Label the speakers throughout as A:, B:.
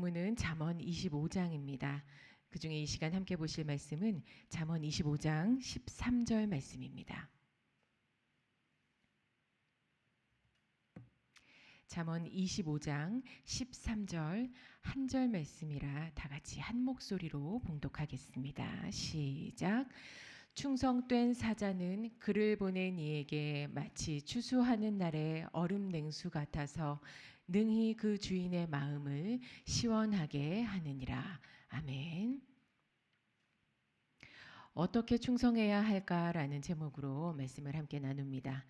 A: 본문은 잠언 25장입니다. 그중에 이 시간 함께 보실 말씀은 잠언 25장 13절 말씀입니다. 잠언 25장 13절 한 절 말씀이라 다 같이 한 목소리로 봉독하겠습니다. 시작. 충성된 사자는 그를 보낸 이에게 마치 추수하는 날의 얼음 냉수 같아서 능히 그 주인의 마음을 시원하게 하느니라. 아멘. 어떻게 충성해야 할까라는 제목으로 말씀을 함께 나눕니다.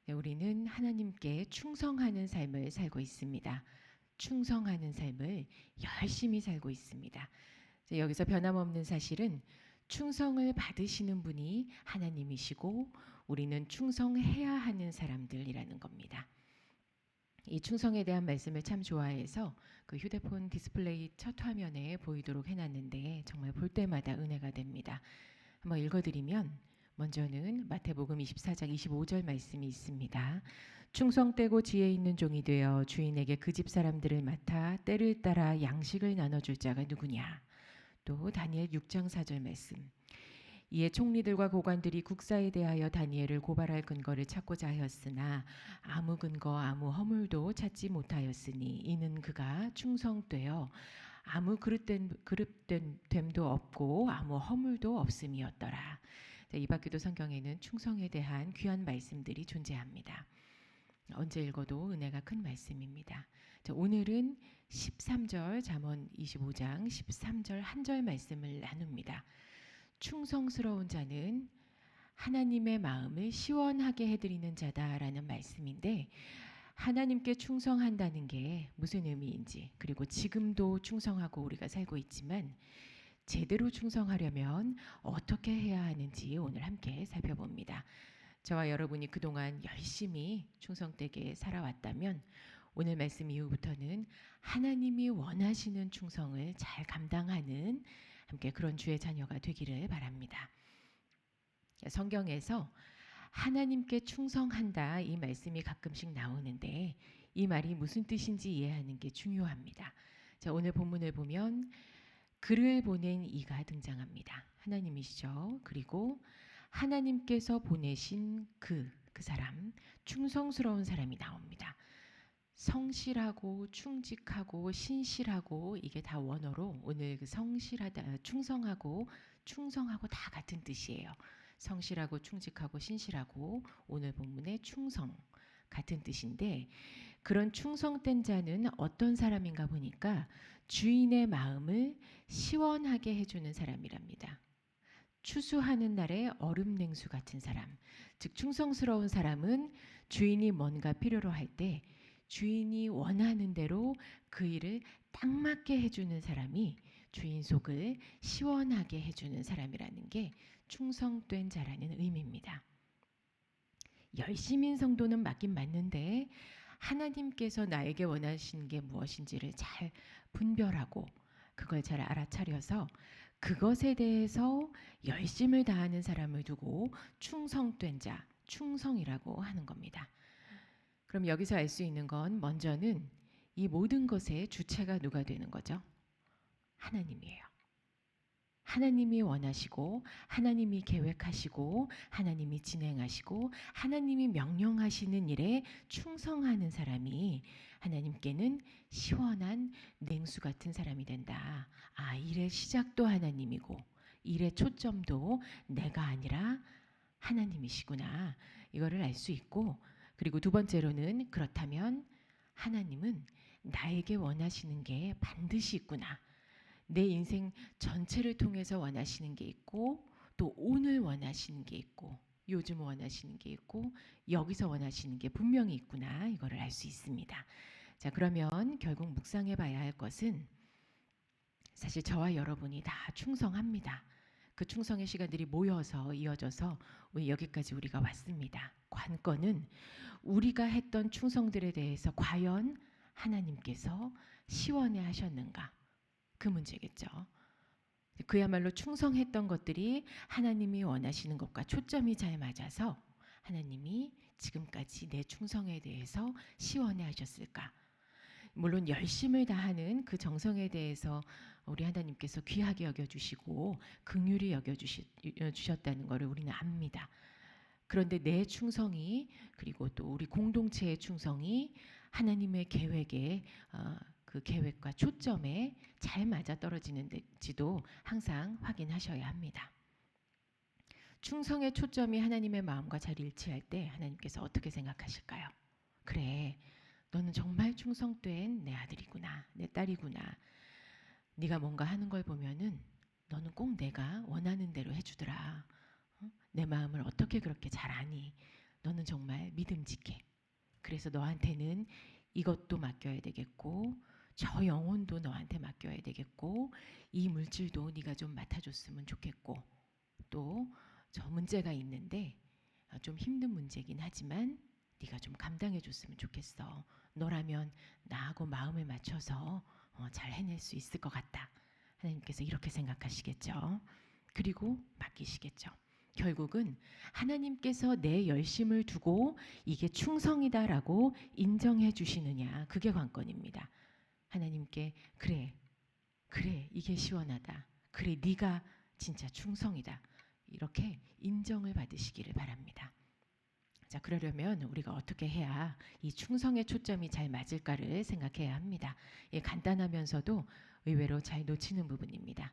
A: 우리는 하나님께 충성하는 삶을 살고 있습니다. 충성하는 삶을 열심히 살고 있습니다. 여기서 변함없는 사실은 충성을 받으시는 분이 하나님이시고 우리는 충성해야 하는 사람들이라는 겁니다. 이 충성에 대한 말씀을 참 좋아해서 그 휴대폰 디스플레이 첫 화면에 보이도록 해놨는데 정말 볼 때마다 은혜가 됩니다. 한번 읽어드리면 먼저는 마태복음 24장 25절 말씀이 있습니다. 충성되고 지혜 있는 종이 되어 주인에게 그 집 사람들을 맡아 때를 따라 양식을 나눠줄 자가 누구냐. 또 다니엘 6장 4절 말씀. 이에 총리들과 고관들이 국사에 대하여 다니엘을 고발할 근거를 찾고자 하였으나 아무 근거 아무 허물도 찾지 못하였으니 이는 그가 충성되어 아무 그릇됨도 없고 아무 허물도 없음이었더라. 이 밖에도 성경에는 충성에 대한 귀한 말씀들이 존재합니다. 언제 읽어도 은혜가 큰 말씀입니다. 오늘은 13절 잠언 25장 13절 한 절 말씀을 나눕니다. 충성스러운 자는 하나님의 마음을 시원하게 해드리는 자다라는 말씀인데 하나님께 충성한다는 게 무슨 의미인지 그리고 지금도 충성하고 우리가 살고 있지만 제대로 충성하려면 어떻게 해야 하는지 오늘 함께 살펴봅니다. 저와 여러분이 그동안 열심히 충성되게 살아왔다면 오늘 말씀 이후부터는 하나님이 원하시는 충성을 잘 감당하는 함께 그런 주의 자녀가 되기를 바랍니다. 성경에서 하나님께 충성한다 이 말씀이 가끔씩 나오는데 이 말이 무슨 뜻인지 이해하는 게 중요합니다. 자, 오늘 본문을 보면 그를 보낸 이가 등장합니다. 하나님이시죠. 그리고 하나님께서 보내신 그 사람, 충성스러운 사람이 나옵니다. 성실하고 충직하고 신실하고 이게 다 원어로 오늘 그 성실하다, 충성하고 다 같은 뜻이에요. 성실하고 충직하고 신실하고 오늘 본문의 충성 같은 뜻인데 그런 충성된 자는 어떤 사람인가 보니까 주인의 마음을 시원하게 해주는 사람이랍니다. 추수하는 날의 얼음 냉수 같은 사람, 즉 충성스러운 사람은 주인이 뭔가 필요로 할 때 주인이 원하는 대로 그 일을 딱 맞게 해주는 사람이 주인 속을 시원하게 해주는 사람이라는 게 충성된 자라는 의미입니다. 열심인 성도는 맞긴 맞는데 하나님께서 나에게 원하시는 게 무엇인지를 잘 분별하고 그걸 잘 알아차려서 그것에 대해서 열심을 다하는 사람을 두고 충성된 자, 충성이라고 하는 겁니다. 그럼 여기서 알 수 있는 건 먼저는 이 모든 것의 주체가 누가 되는 거죠? 하나님이에요. 하나님이 원하시고 하나님이 계획하시고 하나님이 진행하시고 하나님이 명령하시는 일에 충성하는 사람이 하나님께는 시원한 냉수 같은 사람이 된다. 아, 일의 시작도 하나님이고 일의 초점도 내가 아니라 하나님이시구나. 이거를 알 수 있고 그리고 두 번째로는 그렇다면 하나님은 나에게 원하시는 게 반드시 있구나. 내 인생 전체를 통해서 원하시는 게 있고 또 오늘 원하시는 게 있고 요즘 원하시는 게 있고 여기서 원하시는 게 분명히 있구나. 이거를 알 수 있습니다. 자, 그러면 결국 묵상해 봐야 할 것은 사실 저와 여러분이 다 충성합니다. 그 충성의 시간들이 모여서 이어져서 오늘 여기까지 우리가 왔습니다. 관건은 우리가 했던 충성들에 대해서 과연 하나님께서 시원해 하셨는가? 그 문제겠죠. 그야말로 충성했던 것들이 하나님이 원하시는 것과 초점이 잘 맞아서 하나님이 지금까지 내 충성에 대해서 시원해 하셨을까? 물론 열심을 다하는 그 정성에 대해서 우리 하나님께서 귀하게 여겨주시고 긍휼히 여겨주셨다는 것을 우리는 압니다. 그런데 내 충성이 그리고 또 우리 공동체의 충성이 하나님의 계획에 그 계획과 초점에 잘 맞아 떨어지는지도 항상 확인하셔야 합니다. 충성의 초점이 하나님의 마음과 잘 일치할 때 하나님께서 어떻게 생각하실까요? 그래, 너는 정말 충성된 내 아들이구나, 내 딸이구나. 네가 뭔가 하는 걸 보면은 너는 꼭 내가 원하는 대로 해주더라. 내 마음을 어떻게 그렇게 잘 아니? 너는 정말 믿음직해. 그래서 너한테는 이것도 맡겨야 되겠고 저 영혼도 너한테 맡겨야 되겠고 이 물질도 네가 좀 맡아줬으면 좋겠고 또 저 문제가 있는데 좀 힘든 문제긴 하지만 네가 좀 감당해줬으면 좋겠어. 너라면 나하고 마음을 맞춰서 잘 해낼 수 있을 것 같다. 하나님께서 이렇게 생각하시겠죠. 그리고 맡기시겠죠. 결국은 하나님께서 내 열심을 두고 이게 충성이다라고 인정해 주시느냐, 그게 관건입니다. 하나님께 그래 이게 시원하다, 그래 네가 진짜 충성이다, 이렇게 인정을 받으시기를 바랍니다. 자, 그러려면 우리가 어떻게 해야 이 충성의 초점이 잘 맞을까를 생각해야 합니다. 예, 간단하면서도 의외로 잘 놓치는 부분입니다.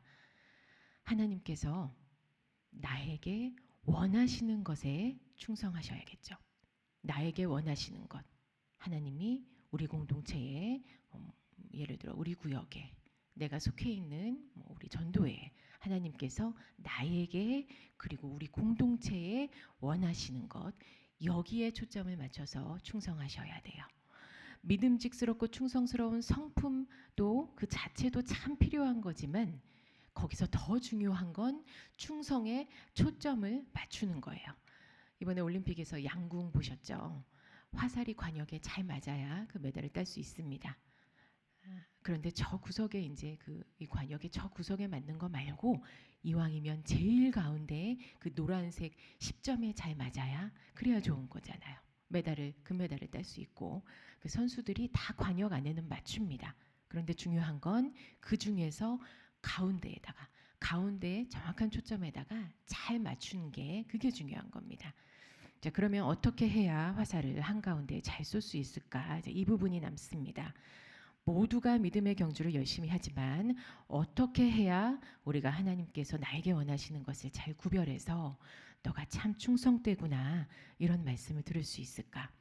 A: 하나님께서 나에게 원하시는 것에 충성하셔야겠죠. 나에게 원하시는 것. 하나님이 우리 공동체에 예를 들어 우리 구역에 내가 속해 있는 우리 전도회에 하나님께서 나에게 그리고 우리 공동체에 원하시는 것, 여기에 초점을 맞춰서 충성하셔야 돼요. 믿음직스럽고 충성스러운 성품도 그 자체도 참 필요한 거지만 거기서 더 중요한 건 충성에 초점을 맞추는 거예요. 이번에 올림픽에서 양궁 보셨죠? 화살이 관역에 잘 맞아야 그 메달을 딸 수 있습니다. 그런데 저 구석에 이제 이 관역에 저 구석에 맞는 거 말고 이왕이면 제일 가운데 그 노란색 10점에 잘 맞아야 그래야 좋은 거잖아요. 금메달을 딸 수 있고 그 선수들이 다 관역 안에는 맞춥니다. 그런데 중요한 건 그 중에서 가운데에 정확한 초점에다가 잘 맞추는 게 그게 중요한 겁니다. 자, 그러면 어떻게 해야 화살을 한가운데에 잘 쏠 수 있을까? 이 부분이 남습니다. 모두가 믿음의 경주를 열심히 하지만 어떻게 해야 우리가 하나님께서 나에게 원하시는 것을 잘 구별해서 너가 참 충성되구나 이런 말씀을 들을 수 있을까?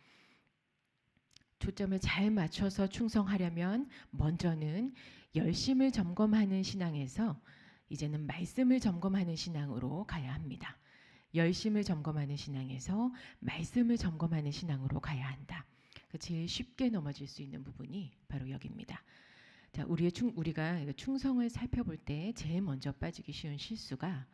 A: 초점을 잘 맞춰서 충성하려면 먼저는 열심을 점검하는 신앙에서 이제는 말씀을 점검하는 신앙으로 가야 합니다. 열심을 점검하는 신앙에서 말씀을 점검하는 신앙으로 가야 한다. 제일 쉽게 넘어질 수 있는 부분이 바로 여기입니다. 자, 우리가 충성을 살펴볼 때 제일 먼저 빠지기 쉬운 실수가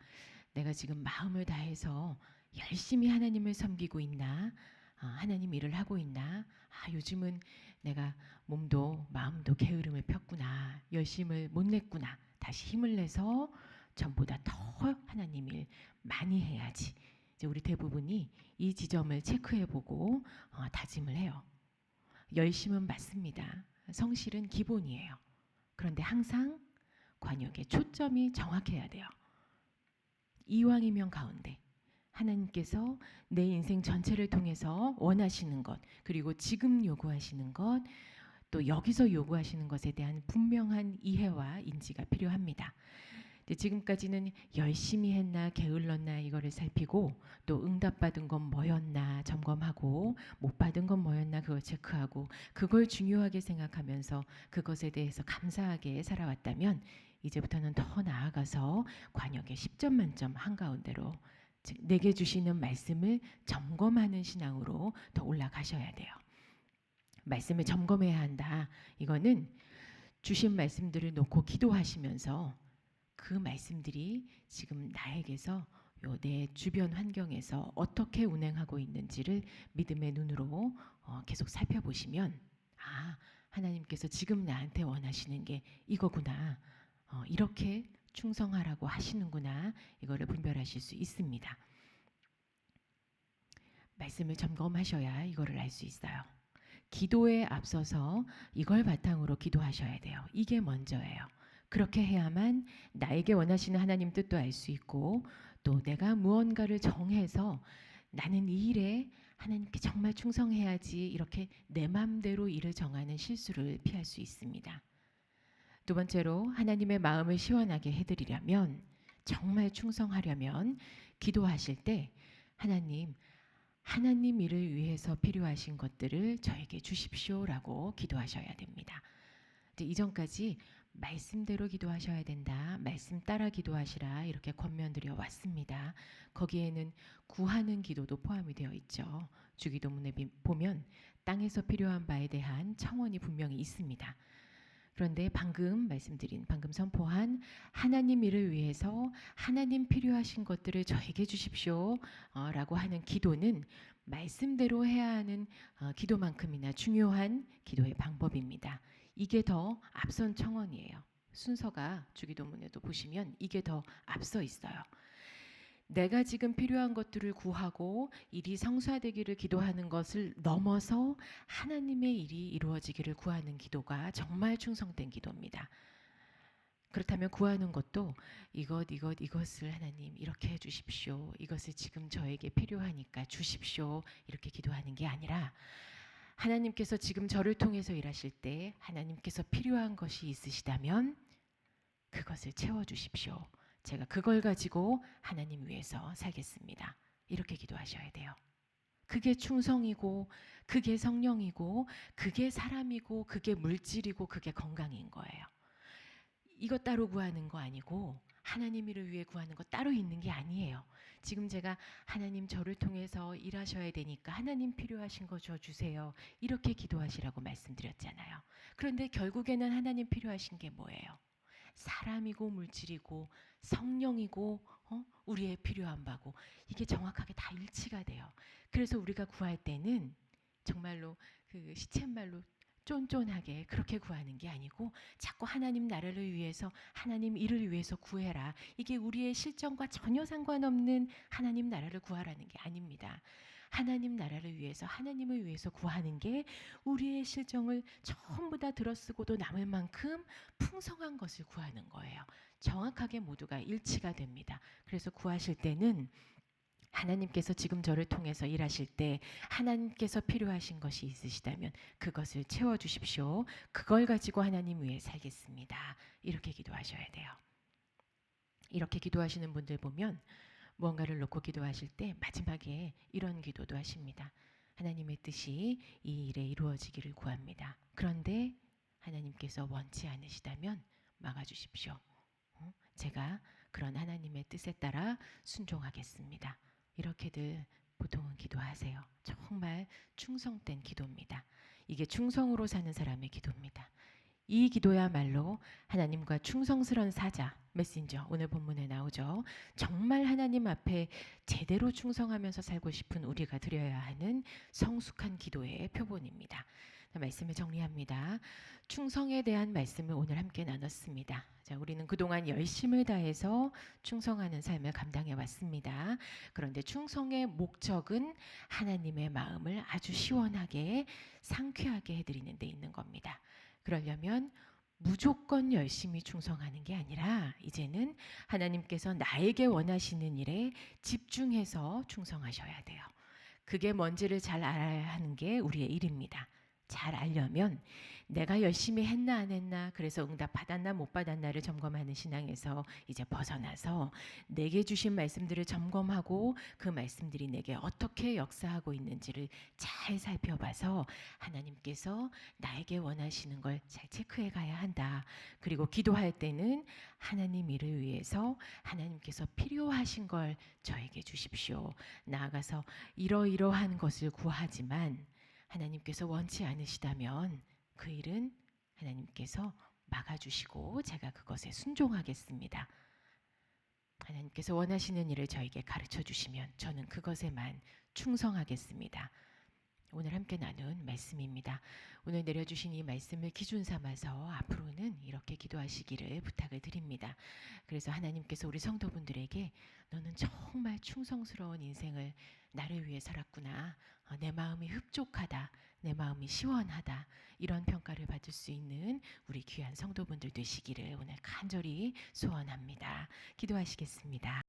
A: 내가 지금 마음을 다해서 열심히 하나님을 섬기고 있나? 하나님 일을 하고 있나? 요즘은 내가 몸도 마음도 게으름을 폈구나. 열심을 못 냈구나. 다시 힘을 내서 전보다 더 하나님 일 많이 해야지. 이제 우리 대부분이 이 지점을 체크해보고 다짐을 해요. 열심은 맞습니다. 성실은 기본이에요. 그런데 항상 관역의 초점이 정확해야 돼요. 이왕이면 가운데 하나님께서 내 인생 전체를 통해서 원하시는 것, 그리고 지금 요구하시는 것, 또 여기서 요구하시는 것에 대한 분명한 이해와 인지가 필요합니다. 지금까지는 열심히 했나 게을렀나 이거를 살피고 또 응답받은 건 뭐였나 점검하고 못 받은 건 뭐였나 그걸 체크하고 그걸 중요하게 생각하면서 그것에 대해서 감사하게 살아왔다면 이제부터는 더 나아가서 관역의 10점 만점 한가운데로 즉 내게 주시는 말씀을 점검하는 신앙으로 더 올라가셔야 돼요. 말씀을 점검해야 한다. 이거는 주신 말씀들을 놓고 기도하시면서 그 말씀들이 지금 나에게서 내 주변 환경에서 어떻게 운행하고 있는지를 믿음의 눈으로 계속 살펴보시면 하나님께서 지금 나한테 원하시는 게 이거구나. 이렇게 충성하라고 하시는구나. 이거를 분별하실 수 있습니다. 말씀을 점검하셔야 이거를 알 수 있어요. 기도에 앞서서 이걸 바탕으로 기도하셔야 돼요. 이게 먼저예요. 그렇게 해야만 나에게 원하시는 하나님 뜻도 알 수 있고 또 내가 무언가를 정해서 나는 이 일에 하나님께 정말 충성해야지 이렇게 내 맘대로 일을 정하는 실수를 피할 수 있습니다. 두 번째로 하나님의 마음을 시원하게 해드리려면 정말 충성하려면 기도하실 때 하나님 일을 위해서 필요하신 것들을 저에게 주십시오라고 기도하셔야 됩니다. 이전까지 말씀대로 기도하셔야 된다. 말씀 따라 기도하시라 이렇게 권면드려 왔습니다. 거기에는 구하는 기도도 포함이 되어 있죠. 주기도문에 보면 땅에서 필요한 바에 대한 청원이 분명히 있습니다. 그런데 방금 선포한 하나님 일을 위해서 하나님 필요하신 것들을 저에게 주십시오 라고 하는 기도는 말씀대로 해야 하는 기도만큼이나 중요한 기도의 방법입니다. 이게 더 앞선 청원이에요. 순서가 주기도문에도 보시면 이게 더 앞서 있어요. 내가 지금 필요한 것들을 구하고 일이 성사되기를 기도하는 것을 넘어서 하나님의 일이 이루어지기를 구하는 기도가 정말 충성된 기도입니다. 그렇다면 구하는 것도 이것을 하나님 이렇게 해주십시오. 이것을 지금 저에게 필요하니까 주십시오. 이렇게 기도하는 게 아니라 하나님께서 지금 저를 통해서 일하실 때 하나님께서 필요한 것이 있으시다면 그것을 채워주십시오. 제가 그걸 가지고 하나님 위해서 살겠습니다. 이렇게 기도하셔야 돼요. 그게 충성이고 그게 성령이고 그게 사람이고 그게 물질이고 그게 건강인 거예요. 이거 따로 구하는 거 아니고 하나님 일을 위해 구하는 거 따로 있는 게 아니에요. 지금 제가 하나님 저를 통해서 일하셔야 되니까 하나님 필요하신 거 주세요. 이렇게 기도하시라고 말씀드렸잖아요. 그런데 결국에는 하나님 필요하신 게 뭐예요? 사람이고 물질이고 성령이고 우리의 필요한 바고 이게 정확하게 다 일치가 돼요. 그래서 우리가 구할 때는 정말로 그 시쳇말로 쫀쫀하게 그렇게 구하는 게 아니고 자꾸 하나님 나라를 위해서 하나님 일을 위해서 구해라. 이게 우리의 실정과 전혀 상관없는 하나님 나라를 구하라는 게 아닙니다. 하나님 나라를 위해서 하나님을 위해서 구하는 게 우리의 실정을 전부 다 들어쓰고도 남을 만큼 풍성한 것을 구하는 거예요. 정확하게 모두가 일치가 됩니다. 그래서 구하실 때는 하나님께서 지금 저를 통해서 일하실 때 하나님께서 필요하신 것이 있으시다면 그것을 채워주십시오. 그걸 가지고 하나님 위해 살겠습니다. 이렇게 기도하셔야 돼요. 이렇게 기도하시는 분들 보면 무언가를 놓고 기도하실 때 마지막에 이런 기도도 하십니다. 하나님의 뜻이 이 일에 이루어지기를 구합니다. 그런데 하나님께서 원치 않으시다면 막아주십시오. 제가 그런 하나님의 뜻에 따라 순종하겠습니다. 이렇게들 보통은 기도하세요. 정말 충성된 기도입니다. 이게 충성으로 사는 사람의 기도입니다. 이 기도야말로 하나님과 충성스러운 사자, 메신저, 오늘 본문에 나오죠. 정말 하나님 앞에 제대로 충성하면서 살고 싶은 우리가 드려야 하는 성숙한 기도의 표본입니다. 말씀을 정리합니다. 충성에 대한 말씀을 오늘 함께 나눴습니다. 자, 우리는 그동안 열심을 다해서 충성하는 삶을 감당해 왔습니다. 그런데 충성의 목적은 하나님의 마음을 아주 시원하게 상쾌하게 해드리는 데 있는 겁니다. 그러려면 무조건 열심히 충성하는 게 아니라 이제는 하나님께서 나에게 원하시는 일에 집중해서 충성하셔야 돼요. 그게 뭔지를 잘 알아야 하는 게 우리의 일입니다. 잘 알려면 내가 열심히 했나 안 했나 그래서 응답 받았나 못 받았나를 점검하는 신앙에서 이제 벗어나서 내게 주신 말씀들을 점검하고 그 말씀들이 내게 어떻게 역사하고 있는지를 잘 살펴봐서 하나님께서 나에게 원하시는 걸 잘 체크해 가야 한다. 그리고 기도할 때는 하나님 일을 위해서 하나님께서 필요하신 걸 저에게 주십시오. 나아가서 이러이러한 것을 구하지만 하나님께서 원치 않으시다면 그 일은 하나님께서 막아주시고 제가 그것에 순종하겠습니다. 하나님께서 원하시는 일을 저에게 가르쳐 주시면 저는 그것에만 충성하겠습니다. 오늘 함께 나눈 말씀입니다. 오늘 내려주신 이 말씀을 기준 삼아서 앞으로는 이렇게 기도하시기를 부탁을 드립니다. 그래서 하나님께서 우리 성도분들에게 너는 정말 충성스러운 인생을 나를 위해 살았구나. 내 마음이 흡족하다. 내 마음이 시원하다. 이런 평가를 받을 수 있는 우리 귀한 성도분들 되시기를 오늘 간절히 소원합니다. 기도하시겠습니다.